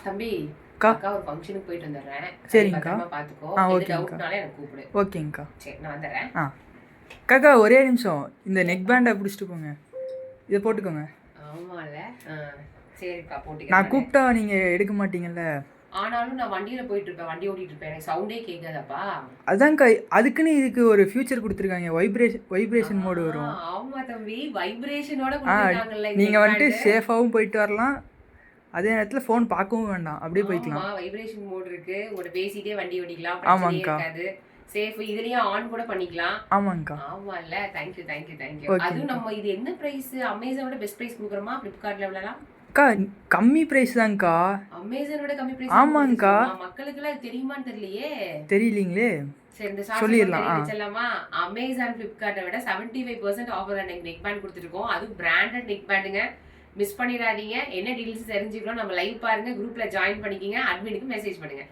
தம்பி அக்கா. அக்கா ஒரு ஃபங்க்ஷனுக்கு போயிட்டு வந்துடுறேன். சரிங்கக்கா. பார்த்துக்கோ. ஓகேங்கக்கா. டவுட்னாலே எனக்கு கூப்பிடு. ஓகேங்கக்கா. சரி நான் வந்துடுறேன். அக்காக்கா ஒரே நிமிஷம் இந்த நெக் பேண்டை பிடிச்சிட்டு போங்க. இதை போட்டுக்கோங்க. ஆமால. சரிப்பா நான் போட்டுக்கிறேன். கூப்பிட்டா நீங்கள் எடுக்க மாட்டீங்கல்ல. ஆனாலும் நான் வண்டியில போயிட்டு இருப்பேன், வண்டி ஓட்டிட்டு இருப்பேன், எனக்கு சவுண்டே கேட்காதப்பா. அதான்க்கா அதுக்குன்னு இதுக்கு ஒரு ஃபியூச்சர் கொடுத்துருக்காங்க, வைப்ரேஷன் மோடு வரும். ஆமா தம்பி, வைப்ரேஷனோட கொடுத்துருக்காங்கல்ல. நீங்கள் வந்துட்டு சேஃபாகவும் போயிட்டு வரலாம், அதே நேரத்தில் ஃபோன் பார்க்கவும் வேண்டாம், அப்படியே போய்க்கலாம். வைப்ரேஷன் மோட் இருக்கு, உங்கள்கிட்ட பேசிட்டே வண்டி ஓட்டிக்கலாம், பிரச்சனையே இருக்காது. சேஃப், இதுலயே ஆன் கூட பண்ணிக்கலாம். ஆமாங்கக்கா. ஆமால்ல. Thank you thank you thank you. அதுவும் நம்ம இது என்ன பிரைஸ்? அமேசானோட பெஸ்ட் பிரைஸ் கொடுக்குறோமா ஃப்ளிப்கார்ட்ல விடலாம்? அக்கா கம்மி பிரைஸ் தான்க்கா. அமேசானோட கம்மி பிரைஸ்? ஆமாங்கக்கா. மக்களுக்கு எல்லாம் தெரியுமான்னு தெரியலையே. தெரியலீங்களே. சரி இந்த சொல்லிடலாம். சொல்லலாமா? அமேசான் ஃப்ளிப்கார்ட்டை விட 75% ஆஃபர் நெக் பேண்ட் கொடுத்துருக்கோம். அது பிராண்டட் நெக் பேண்டுங்க. மிஸ் பண்ணிடாதீங்க. என்ன டீல்ஸ் தெரிஞ்சுக்கணும், நம்ம லைவ் பாருங்க, குரூப்ல ஜாயின் பண்ணிக்கிங்க, அட்மினுக்கு மெசேஜ் பண்ணுங்க.